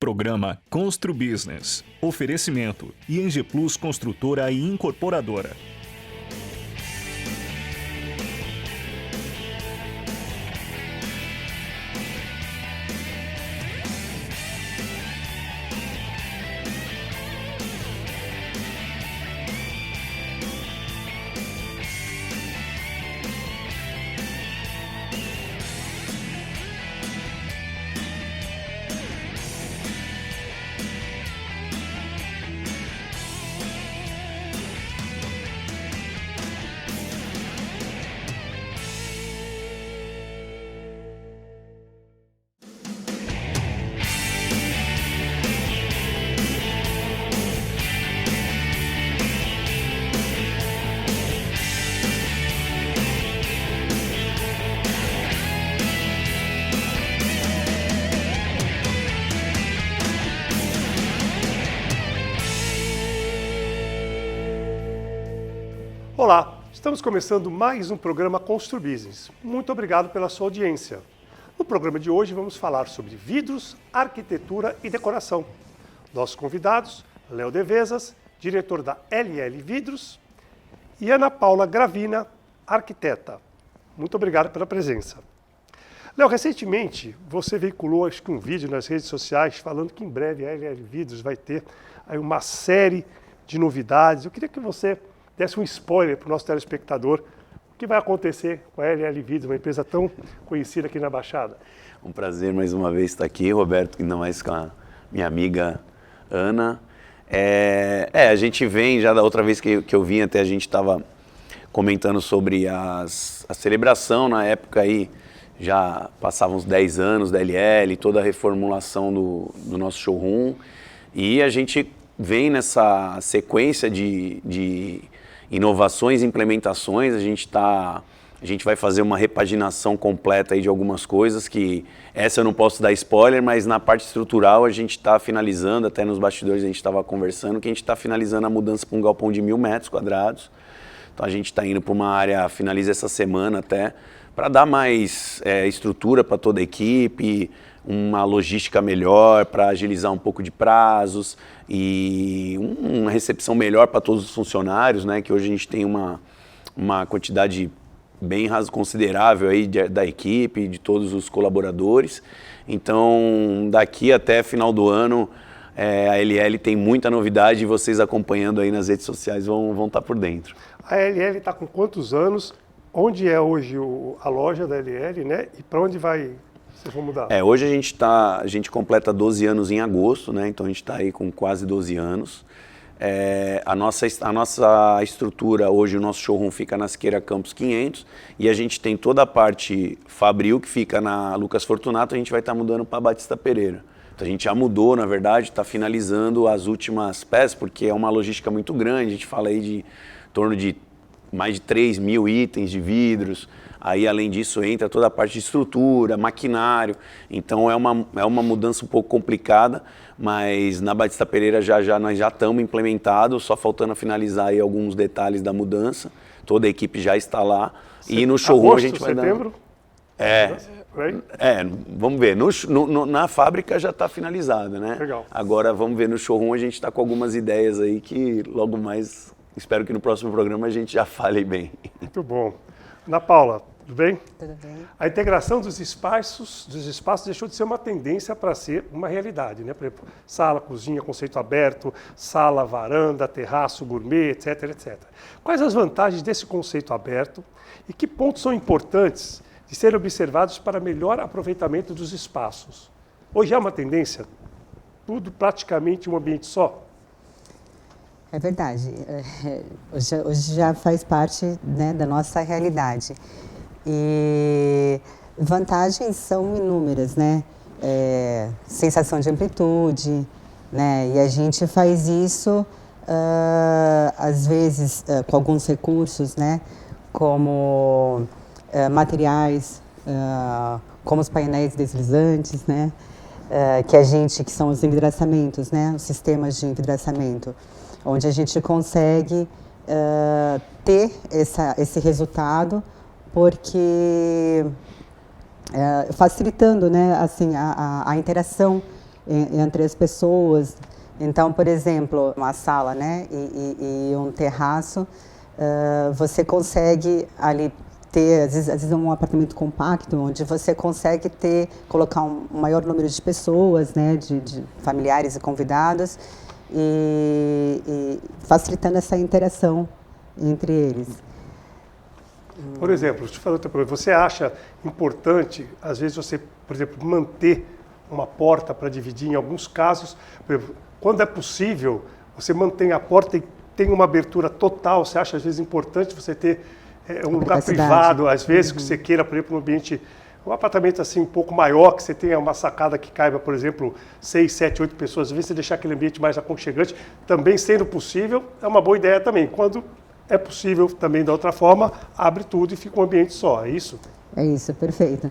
Programa Constru Business. Oferecimento ING Plus Construtora e Incorporadora. Olá, estamos começando mais um programa Constru Business. Muito obrigado pela sua audiência. No programa de hoje vamos falar sobre vidros, arquitetura e decoração. Nossos convidados, Léo Devezas, diretor da LL Vidros, e Ana Paula Gravina, arquiteta. Muito obrigado pela presença. Léo, recentemente você veiculou acho que um vídeo nas redes sociais falando que em breve a LL Vidros vai ter aí uma série de novidades. Eu queria que você desse um spoiler para o nosso telespectador. O que vai acontecer com a LL Vidros, uma empresa tão conhecida aqui na Baixada? Um prazer mais uma vez estar aqui, Roberto, ainda mais com a minha amiga Ana. A gente vem, já da outra vez que eu vim até, a gente estava comentando sobre a celebração na época aí, já passavam uns 10 anos da LL, toda a reformulação do nosso showroom, e a gente vem nessa sequência de inovações e implementações. A gente vai fazer uma repaginação completa aí de algumas coisas, que essa eu não posso dar spoiler, mas na parte estrutural a gente está finalizando, até nos bastidores a gente estava conversando, que a gente está finalizando a mudança para um galpão de 1.000 metros quadrados. Então a gente está indo para uma área, finaliza essa semana até, para dar mais estrutura para toda a equipe, uma logística melhor, para agilizar um pouco de prazos e uma recepção melhor para todos os funcionários, né? Que hoje a gente tem uma quantidade bem considerável aí da equipe, de todos os colaboradores. Então, daqui até final do ano, a LL tem muita novidade e vocês acompanhando aí nas redes sociais vão estar por dentro. A LL está com quantos anos? Onde é hoje a loja da LL, né? E para onde vocês vão mudar? Hoje a gente completa 12 anos em agosto, né? Então a gente está aí com quase 12 anos. A nossa estrutura hoje, o nosso showroom fica na Siqueira Campos 500 e a gente tem toda a parte Fabril que fica na Lucas Fortunato, a gente vai estar mudando para Batista Pereira. Então a gente já mudou, na verdade, está finalizando as últimas peças, porque é uma logística muito grande, a gente fala aí de em torno de mais de 3.000 itens de vidros. Aí, além disso, entra toda a parte de estrutura, maquinário. Então, é uma mudança um pouco complicada, mas na Batista Pereira nós já estamos implementados, só faltando finalizar aí alguns detalhes da mudança. Toda a equipe já está lá. E no showroom a gente vai setembro? Vamos ver. Na fábrica já está finalizada, né? Legal. Agora, vamos ver no showroom, a gente está com algumas ideias aí que logo mais, espero que no próximo programa a gente já fale bem. Muito bom. Ana Paula, tudo bem? Tudo bem. A integração dos espaços deixou de ser uma tendência para ser uma realidade, né? Por exemplo, sala, cozinha, conceito aberto, sala, varanda, terraço, gourmet, etc, etc. Quais as vantagens desse conceito aberto e que pontos são importantes de serem observados para melhor aproveitamento dos espaços? Hoje é uma tendência? Tudo praticamente um ambiente só? É verdade. Hoje já faz parte, né, da nossa realidade. E vantagens são inúmeras, né? Sensação de amplitude, né? E a gente faz isso, às vezes, com alguns recursos, né? Como materiais, como os painéis deslizantes, né? Que são os envidraçamentos, né? Os sistemas de envidraçamento, onde a gente consegue ter esse resultado, porque facilitando, né, assim, a interação entre as pessoas. Então, por exemplo, uma sala, né, e um terraço, você consegue ali ter, às vezes um apartamento compacto, onde você consegue colocar um maior número de pessoas, né, de familiares e convidados, e facilitando essa interação entre eles. Por exemplo, deixa eu fazer outra pergunta. Você acha importante, às vezes, você, por exemplo, manter uma porta para dividir em alguns casos? Por exemplo, quando é possível, você mantém a porta e tem uma abertura total. Você acha, às vezes, importante você ter um lugar privado, às vezes, que você queira, por exemplo, um ambiente, um apartamento assim um pouco maior, que você tenha uma sacada que caiba, por exemplo, 6, 7, 8 pessoas, às vezes você deixar aquele ambiente mais aconchegante, também sendo possível, é uma boa ideia também. Quando é possível também, da outra forma, abre tudo e fica um ambiente só, é isso? É isso, perfeito.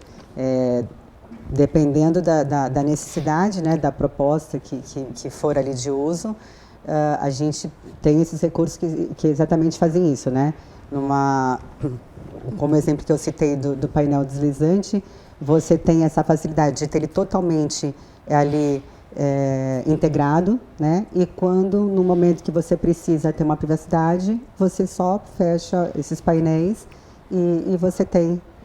Dependendo da necessidade, né, da proposta que for ali de uso, a gente tem esses recursos que exatamente fazem isso, né? Como o exemplo que eu citei do painel deslizante, você tem essa facilidade de ter ele totalmente ali integrado, né? E quando, no momento que você precisa ter uma privacidade, você só fecha esses painéis e você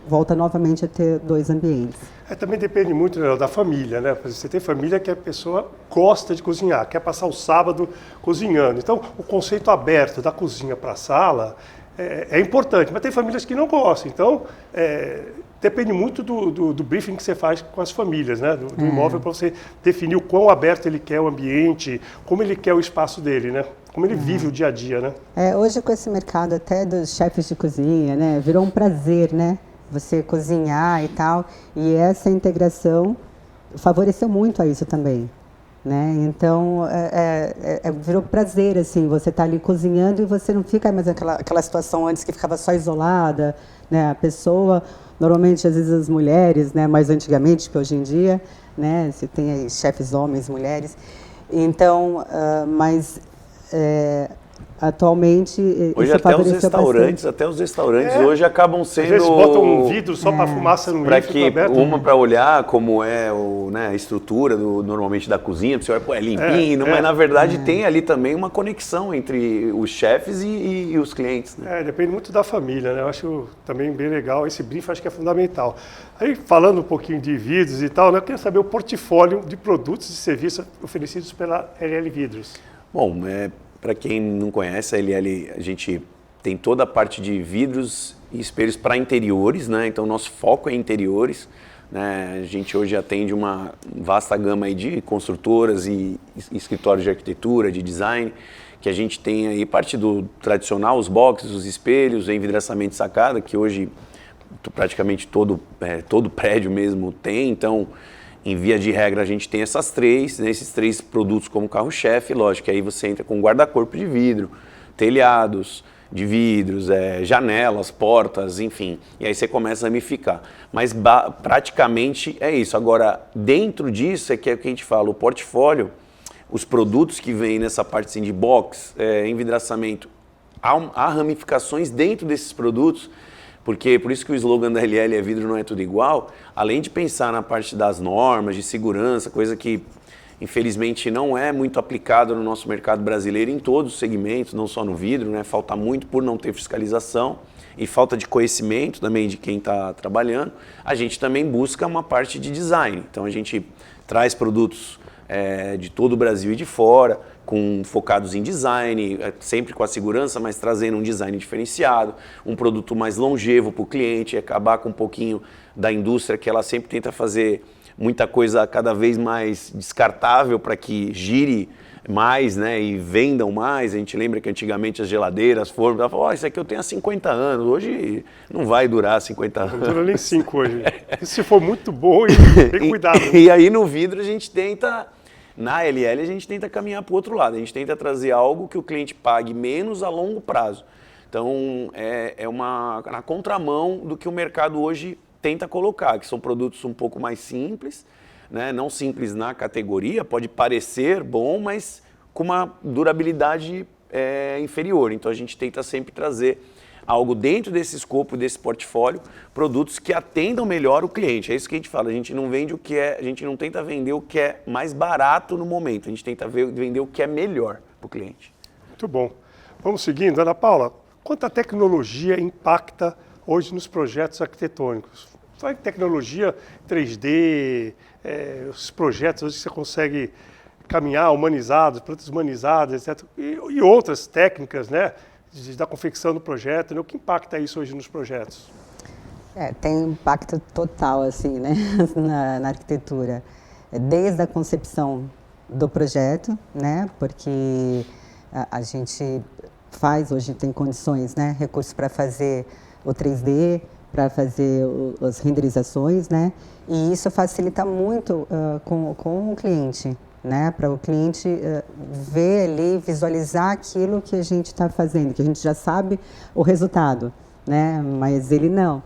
volta novamente a ter 2 ambientes. Também depende muito, né, da família, né? Você tem família que a pessoa gosta de cozinhar, quer passar o sábado cozinhando. Então, o conceito aberto da cozinha para a sala é importante, mas tem famílias que não gostam. Então, depende muito do briefing que você faz com as famílias, né? Do imóvel, para você definir o quão aberto ele quer o ambiente, como ele quer o espaço dele, né? Como ele vive o dia a dia, né? Hoje, com esse mercado até dos chefes de cozinha, né? Virou um prazer, né? Você cozinhar e tal, e essa integração favoreceu muito a isso também, né? Então, virou prazer, assim, você tá ali cozinhando e você não fica mais aquela situação antes que ficava só isolada, né? A pessoa, normalmente, às vezes as mulheres, né? Mais antigamente que hoje em dia, né? Você tem aí chefes homens, mulheres, então, atualmente, hoje até os restaurantes hoje acabam sendo... Às vezes botam um vidro só para fumaça no aberto. Para olhar como é a estrutura normalmente da cozinha, você olha, é limpinho, mas na verdade tem ali também uma conexão entre os chefes e os clientes. Né? Depende muito da família, né? Eu acho também bem legal, esse briefing acho que é fundamental. Aí, falando um pouquinho de vidros e tal, né, eu queria saber o portfólio de produtos e serviços oferecidos pela LL Vidros. Bom, para quem não conhece, a LL, a gente tem toda a parte de vidros e espelhos para interiores, né? Então, nosso foco é interiores. Né? A gente hoje atende uma vasta gama aí de construtoras e escritórios de arquitetura, de design, que a gente tem aí parte do tradicional, os boxes, os espelhos, o envidraçamento de sacada, que hoje praticamente todo prédio mesmo tem. Então, em via de regra, a gente tem essas três, né, esses 3 produtos como carro-chefe, lógico, que aí você entra com guarda-corpo de vidro, telhados de vidros, janelas, portas, enfim, e aí você começa a ramificar. Mas praticamente é isso. Agora, dentro disso é que a gente fala, o portfólio, os produtos que vêm nessa parte assim, de box, envidraçamento, há ramificações dentro desses produtos. Porque por isso que o slogan da LL é vidro não é tudo igual, além de pensar na parte das normas, de segurança, coisa que infelizmente não é muito aplicada no nosso mercado brasileiro em todos os segmentos, não só no vidro, né? Falta muito por não ter fiscalização e falta de conhecimento também de quem está trabalhando. A gente também busca uma parte de design, então a gente traz produtos de todo o Brasil e de fora, focados em design, sempre com a segurança, mas trazendo um design diferenciado, um produto mais longevo para o cliente, acabar com um pouquinho da indústria que ela sempre tenta fazer muita coisa cada vez mais descartável para que gire mais, né, e vendam mais. A gente lembra que antigamente as geladeiras, fornos, ela falou, isso aqui eu tenho há 50 anos, hoje não vai durar 50 anos. Não dura nem 5 hoje. Se for muito bom, tem cuidado. E aí no vidro a gente tenta... Na LL a gente tenta caminhar para o outro lado, a gente tenta trazer algo que o cliente pague menos a longo prazo. Então na contramão do que o mercado hoje tenta colocar, que são produtos um pouco mais simples, né? Não simples na categoria, pode parecer bom, mas com uma durabilidade inferior. Então a gente tenta sempre trazer algo dentro desse escopo, desse portfólio, produtos que atendam melhor o cliente. É isso que a gente fala, a gente não vende o que é, a gente não tenta vender o que é mais barato no momento, a gente tenta vender o que é melhor para o cliente. Muito bom. Vamos seguindo. Ana Paula, quanto a tecnologia impacta hoje nos projetos arquitetônicos? Fala em tecnologia 3D, os projetos hoje você consegue caminhar humanizados, plantas humanizadas, etc. E outras técnicas, né, da confecção do projeto, né? O que impacta isso hoje nos projetos? Tem um impacto total, assim, né, na arquitetura. Desde a concepção do projeto, né, porque a gente faz, hoje tem condições, né, recursos para fazer o 3D, para fazer as renderizações, né, e isso facilita muito com o cliente, né, para o cliente ver ali, visualizar aquilo que a gente está fazendo, que a gente já sabe o resultado, né, mas ele não.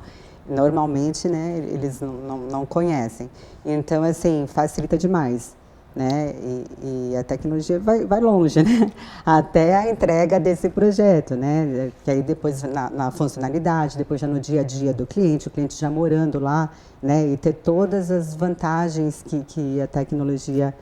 Normalmente, né, eles não conhecem. Então, assim, facilita demais, né, e a tecnologia vai longe, né, até a entrega desse projeto, né, que aí depois na funcionalidade, depois já no dia a dia do cliente, o cliente já morando lá, né, e ter todas as vantagens que a tecnologia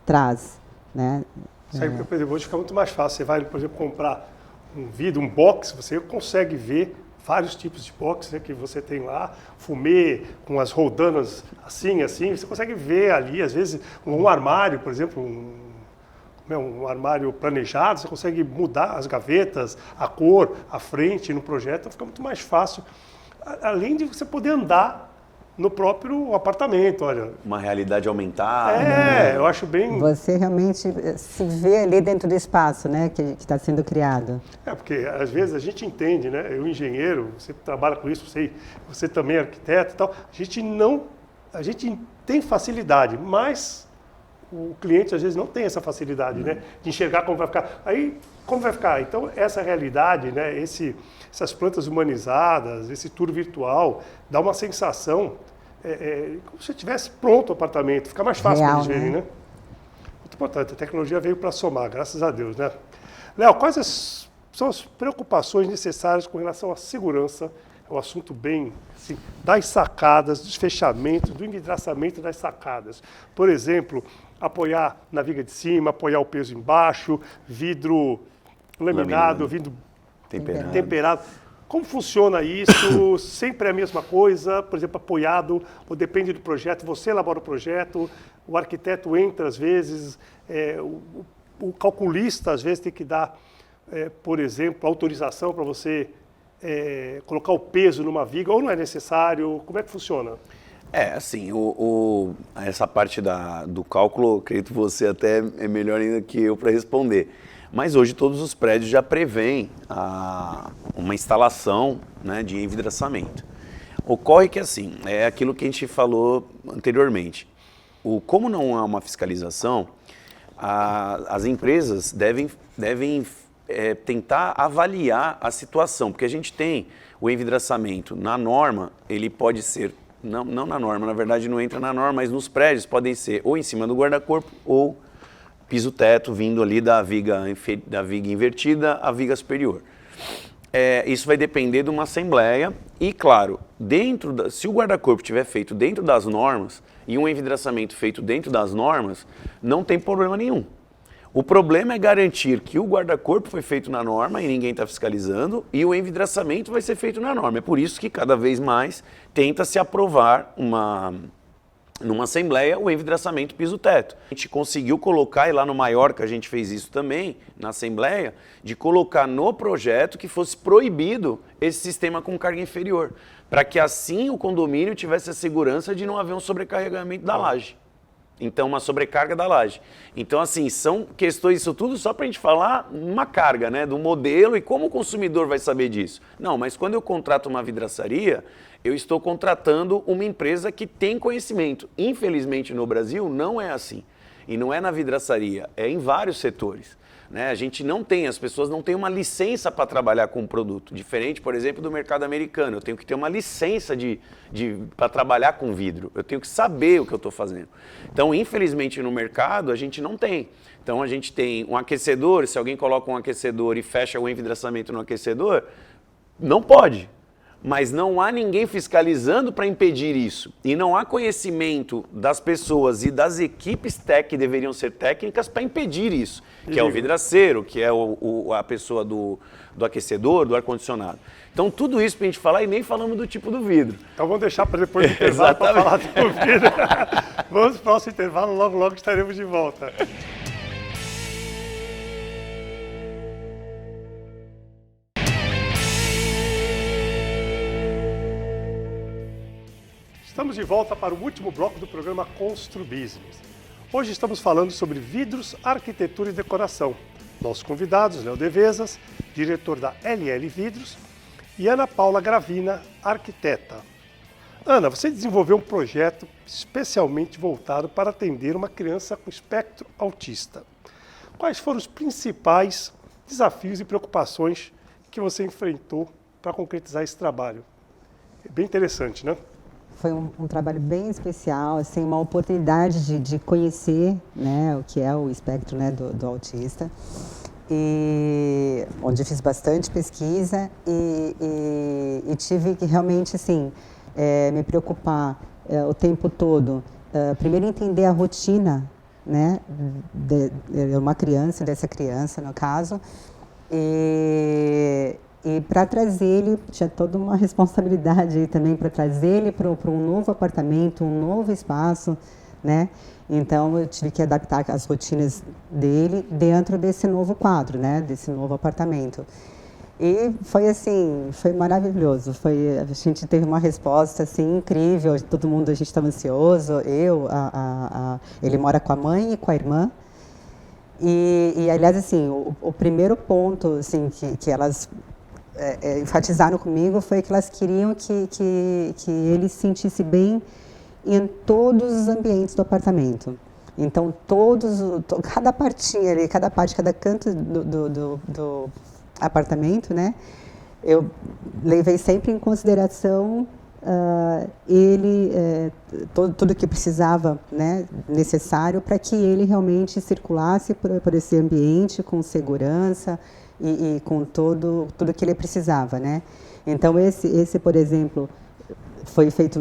traz, né. Isso aí, por exemplo, hoje fica muito mais fácil. Você vai, por exemplo, comprar um vidro, um box, você consegue ver vários tipos de box, né, que você tem lá, fumê com as roldanas assim, você consegue ver ali, às vezes, um armário, por exemplo, um armário planejado, você consegue mudar as gavetas, a cor, a frente no projeto, então fica muito mais fácil, além de você poder andar no próprio apartamento, olha. Uma realidade aumentada. Eu acho bem... Você realmente se vê ali dentro do espaço, né, que está sendo criado. Porque às vezes a gente entende, né, eu engenheiro, você trabalha com isso, você também é arquiteto e tal, a gente tem facilidade, mas o cliente às vezes não tem essa facilidade, né, de enxergar como vai ficar. Aí, como vai ficar? Então, essa realidade, né, essas plantas humanizadas, esse tour virtual, dá uma sensação como se tivesse pronto o apartamento, fica mais fácil para eles verem, né? Muito importante, a tecnologia veio para somar, graças a Deus, né? Léo, quais são as preocupações necessárias com relação à segurança? É um assunto bem, assim, das sacadas, dos fechamentos, do envidraçamento das sacadas. Por exemplo, apoiar na viga de cima, apoiar o peso embaixo, vidro laminado, vidro temperado. Como funciona isso? Sempre é a mesma coisa? Por exemplo, apoiado, ou depende do projeto, você elabora o projeto, o arquiteto entra às vezes, o calculista às vezes tem que dar, por exemplo, autorização para você colocar o peso numa viga, ou não é necessário? Como é que funciona? Assim, essa parte do cálculo, acredito que você até é melhor ainda que eu para responder. Mas hoje todos os prédios já prevêem uma instalação, né, de envidraçamento. Ocorre que assim, é aquilo que a gente falou anteriormente. Como não há uma fiscalização, as empresas devem tentar avaliar a situação, porque a gente tem o envidraçamento na norma, ele pode ser, não na norma, na verdade não entra na norma, mas nos prédios podem ser ou em cima do guarda-corpo ou piso-teto, vindo ali da viga invertida à viga superior. Isso vai depender de uma assembleia e, claro, se o guarda-corpo estiver feito dentro das normas e um envidraçamento feito dentro das normas, não tem problema nenhum. O problema é garantir que o guarda-corpo foi feito na norma e ninguém está fiscalizando e o envidraçamento vai ser feito na norma. É por isso que cada vez mais tenta-se aprovar numa assembleia o envidraçamento piso-teto. A gente conseguiu colocar, e lá no Maiorca a gente fez isso também, na assembleia, de colocar no projeto que fosse proibido esse sistema com carga inferior, para que assim o condomínio tivesse a segurança de não haver um sobrecarregamento da laje. Então, uma sobrecarga da laje. Então, assim, são questões, isso tudo só para a gente falar uma carga, né, do modelo e como o consumidor vai saber disso. Não, mas quando eu contrato uma vidraçaria, eu estou contratando uma empresa que tem conhecimento. Infelizmente, no Brasil, não é assim. E não é na vidraçaria, é em vários setores. Né? A gente não tem, as pessoas não têm uma licença para trabalhar com o produto. Diferente, por exemplo, do mercado americano. Eu tenho que ter uma licença para trabalhar com vidro. Eu tenho que saber o que eu estou fazendo. Então, infelizmente, no mercado, a gente não tem. Então, a gente tem um aquecedor, se alguém coloca um aquecedor e fecha o envidraçamento no aquecedor, Não pode. Mas não há ninguém fiscalizando para impedir isso. E não há conhecimento das pessoas e das equipes que deveriam ser técnicas para impedir isso. Que é o vidraceiro, que é a pessoa do aquecedor, do ar-condicionado. Então tudo isso para a gente falar e nem falamos do tipo do vidro. Então vamos deixar para depois do intervalo para falar do vidro. Vamos para o próximo intervalo, logo estaremos de volta. Estamos de volta para o último bloco do programa Constru Business. Hoje estamos falando sobre vidros, arquitetura e decoração. Nossos convidados, Léo Devezas, diretor da LL Vidros, e Ana Paula Gravina, arquiteta. Ana, você desenvolveu um projeto especialmente voltado para atender uma criança com espectro autista. Quais foram os principais desafios e preocupações que você enfrentou para concretizar esse trabalho? É bem interessante, né? Foi um trabalho bem especial, assim, uma oportunidade de conhecer, né, o que é o espectro, né, do autista, e onde eu fiz bastante pesquisa e tive que realmente assim, me preocupar o tempo todo. Primeiro entender a rotina, né, de uma criança, dessa criança no caso, e para trazer ele, tinha toda uma responsabilidade aí também para trazer ele para um novo apartamento, um novo espaço, né? Então eu tive que adaptar as rotinas dele dentro desse novo quadro, né? Desse novo apartamento. E foi assim, foi maravilhoso. A gente teve uma resposta assim incrível. Todo mundo, a gente estava ansioso. Ele mora com a mãe e com a irmã. E aliás, assim, o primeiro ponto assim que elas enfatizaram comigo foi que elas queriam que ele se sentisse bem em todos os ambientes do apartamento. Então, cada partinha ali, cada canto do apartamento, né? Eu levei sempre em consideração tudo que precisava, né, necessário para que ele realmente circulasse por esse ambiente com segurança, e com tudo que ele precisava, né? Então esse, por exemplo,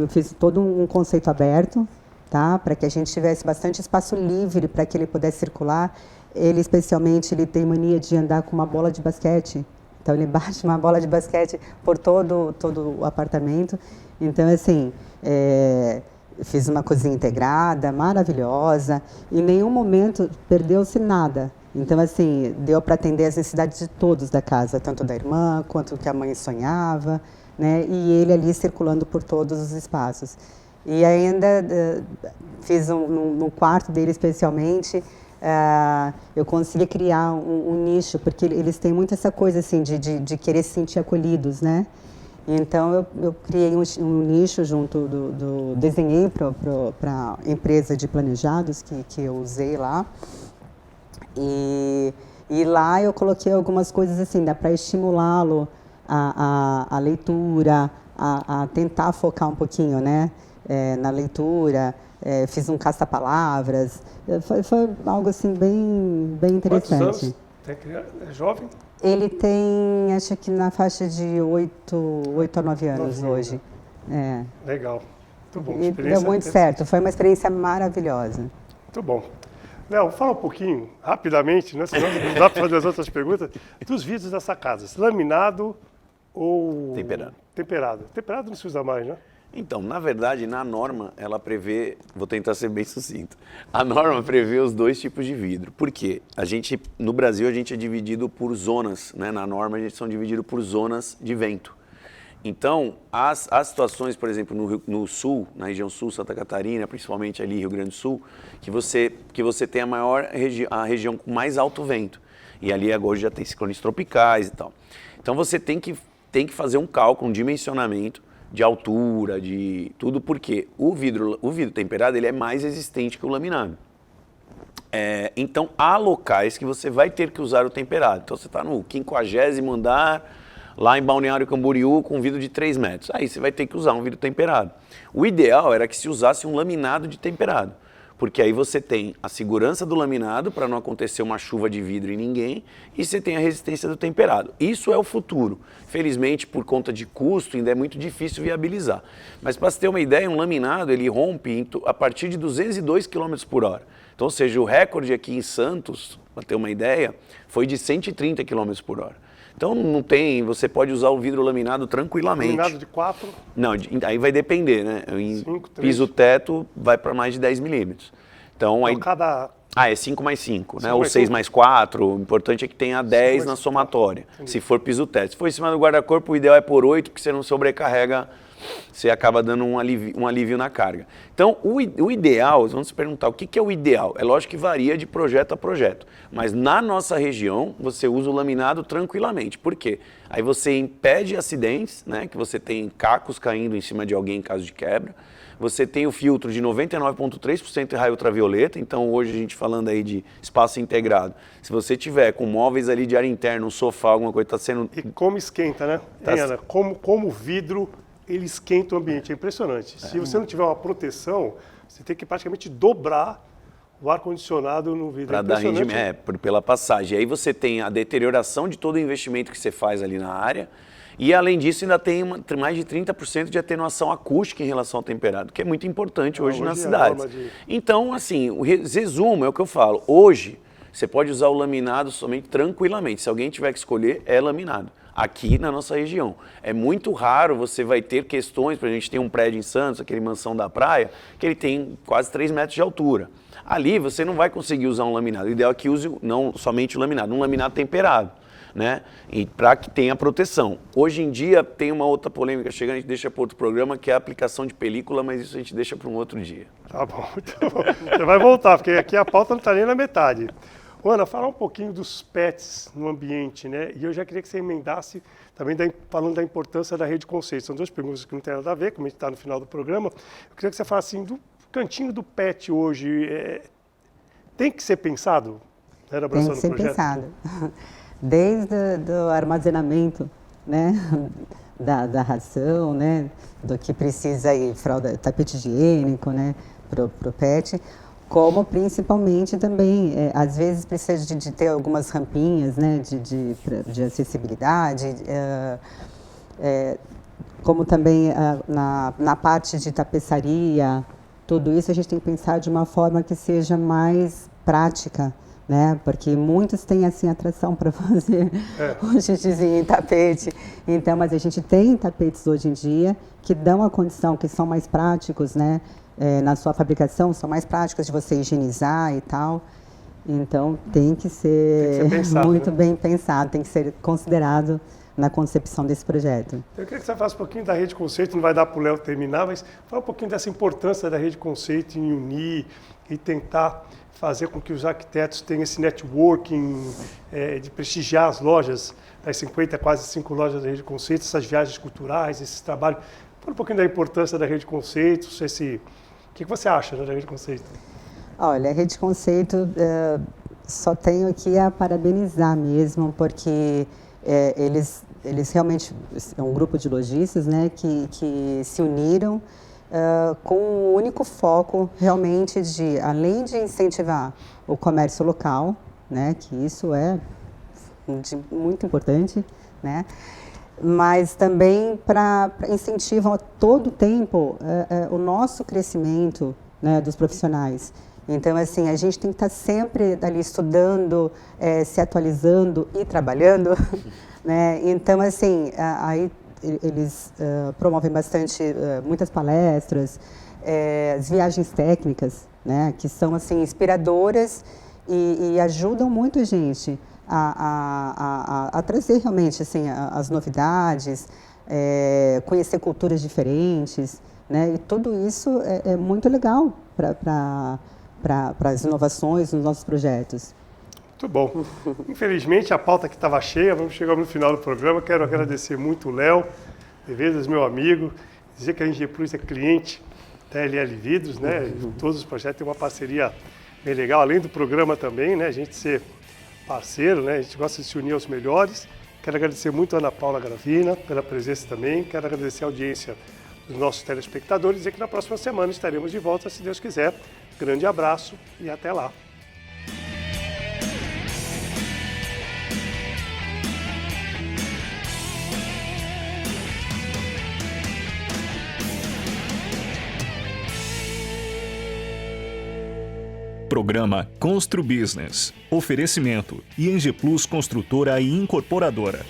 eu fiz todo um conceito aberto, tá? Para que a gente tivesse bastante espaço livre para que ele pudesse circular. Ele especialmente, ele tem mania de andar com uma bola de basquete. Então ele bate uma bola de basquete por todo o apartamento. Então assim, fiz uma cozinha integrada, maravilhosa. Em nenhum momento perdeu-se nada. Então, assim, deu para atender as necessidades de todos da casa, tanto da irmã quanto que a mãe sonhava, né? E ele ali circulando por todos os espaços. E ainda fiz no quarto dele especialmente, eu consegui criar um nicho, porque eles têm muito essa coisa assim de querer se sentir acolhidos, né? Então eu criei um nicho junto desenhei para a empresa de planejados que eu usei lá. E lá eu coloquei algumas coisas assim, dá para estimulá-lo a leitura, a tentar focar um pouquinho, né, na leitura. Fiz um caça-palavras, foi algo assim bem interessante. Quantos anos? É jovem? Ele tem, acho que na faixa de 8 a 9 anos hoje. Legal, muito bom. E deu muito certo, foi uma experiência maravilhosa. Muito bom. Léo, fala um pouquinho, rapidamente, né, senão não dá para fazer as outras perguntas, dos vidros dessa casa. Laminado ou... Temperado. Temperado. Temperado não se usa mais, né? Então, na verdade, na norma, ela prevê, vou tentar ser bem sucinto, a norma prevê os dois tipos de vidro. Por quê? No Brasil, a gente é dividido por zonas, né? Na norma, a gente são divididos por zonas de vento. Então, as situações, por exemplo, no sul, na região sul, Santa Catarina, principalmente ali Rio Grande do Sul, que você tem a região com mais alto vento. E ali agora já tem ciclones tropicais e tal. Então, você tem que fazer um cálculo, um dimensionamento de altura, de tudo, porque o vidro temperado ele é mais resistente que o laminado. Então, há locais que você vai ter que usar o temperado. Então, você está no 50º andar, lá em Balneário Camboriú, com um vidro de 3 metros. Aí você vai ter que usar um vidro temperado. O ideal era que se usasse um laminado de temperado. Porque aí você tem a segurança do laminado para não acontecer uma chuva de vidro em ninguém e você tem a resistência do temperado. Isso é o futuro. Felizmente, por conta de custo, ainda é muito difícil viabilizar. Mas para você ter uma ideia, um laminado ele rompe a partir de 202 km por hora. Então, ou seja, o recorde aqui em Santos, para ter uma ideia, foi de 130 km por hora. Então não tem, você pode usar o vidro laminado tranquilamente. Laminado de 4? Não, aí vai depender, né? Em 5, 3. piso-teto vai para mais de 10 milímetros. Então aí... cada... é 5 mais 5, né? 5 Ou mais 6 5. mais 4, o importante é que tenha 10 na somatória, se for piso-teto. Se for em cima do guarda-corpo, o ideal é por 8, porque você não sobrecarrega, você acaba dando um alívio na carga. Então, o ideal, vamos se perguntar, o que é o ideal? É lógico que varia de projeto a projeto, mas na nossa região, você usa o laminado tranquilamente. Por quê? Aí você impede acidentes, né? Que você tem cacos caindo em cima de alguém em caso de quebra. Você tem o filtro de 99,3% de raio ultravioleta, então hoje a gente falando aí de espaço integrado, se você tiver com móveis ali de ar interno, um sofá, alguma coisa, está sendo... E como esquenta, né? Ana, como o vidro, ele esquenta o ambiente, é impressionante. Se você não tiver uma proteção, você tem que praticamente dobrar o ar-condicionado no vidro. Para dar rendimento, pela passagem. Aí você tem a deterioração de todo o investimento que você faz ali na área, e além disso ainda tem mais de 30% de atenuação acústica em relação ao temperado, que é muito importante hoje nas cidades. Então, assim, o resumo é o que eu falo. Hoje, você pode usar o laminado somente tranquilamente. Se alguém tiver que escolher, é laminado. Aqui na nossa região. É muito raro, você vai ter questões, por exemplo, a gente tem um prédio em Santos, aquele Mansão da Praia, que ele tem quase 3 metros de altura. Ali você não vai conseguir usar um laminado. O ideal é que use não somente o laminado, um laminado temperado, né? E para que tenha proteção. Hoje em dia tem uma outra polêmica chegando, a gente deixa para outro programa, que é a aplicação de película, mas isso a gente deixa para um outro dia. Tá bom, então você vai voltar, porque aqui a pauta não está nem na metade. Ana, falar um pouquinho dos pets no ambiente, né? E eu já queria que você emendasse também falando da importância da rede conceito. São duas perguntas que não tem nada a ver, como a gente está no final do programa. Eu queria que você falasse assim, do cantinho do pet hoje, tem que ser pensado? Era tem que ser pensado. Desde o armazenamento, né? Da ração, né? Do que precisa aí, fralda, tapete higiênico, né? Pro pet. Como principalmente também, às vezes precisa de ter algumas rampinhas, né, de acessibilidade, como também na parte de tapeçaria, tudo isso a gente tem que pensar de uma forma que seja mais prática, né, porque muitos têm assim atração para fazer o xixizinho em tapete, então, mas a gente tem tapetes hoje em dia que dão a condição, que são mais práticos, né, na sua fabricação, são mais práticas de você higienizar e tal. Então, tem que ser pensado, muito né? bem pensado, tem que ser considerado na concepção desse projeto. Eu queria que você falasse um pouquinho da rede conceito, não vai dar para o Léo terminar, mas fala um pouquinho dessa importância da rede conceito em unir e tentar fazer com que os arquitetos tenham esse networking, de prestigiar as lojas, das 50, quase 5 lojas da rede conceito, essas viagens culturais, esses trabalhos. Fala um pouquinho da importância da rede conceito, o que você acha, né, da Rede Conceito? Olha, a Rede Conceito, só tenho aqui a parabenizar mesmo, porque eles realmente, é um grupo de lojistas, né, que se uniram com um único foco realmente de, além de incentivar o comércio local, né, que isso é muito importante, né, mas também incentivam a todo tempo o nosso crescimento, né, dos profissionais. Então, assim, a gente tem que estar sempre ali estudando, se atualizando e trabalhando, né? Então, assim, aí eles promovem bastante, muitas palestras, as viagens técnicas, né, que são, assim, inspiradoras e ajudam muito a gente a trazer realmente assim, as novidades, conhecer culturas diferentes, né? E tudo isso é muito legal para as inovações nos nossos projetos. Muito bom. Infelizmente, a pauta aqui estava cheia, vamos chegar no final do programa. Quero agradecer muito o Léo, Devedas, meu amigo, dizer que a Engie Plus é cliente da LL Vidros, né? Todos os projetos têm uma parceria bem legal, além do programa também, né? A gente ser parceiro, né? A gente gosta de se unir aos melhores. Quero agradecer muito a Ana Paula Gravina pela presença também. Quero agradecer a audiência dos nossos telespectadores e dizer que na próxima semana estaremos de volta, se Deus quiser, Grande abraço e até lá! Programa Constru Business. Oferecimento ING Plus Construtora e Incorporadora.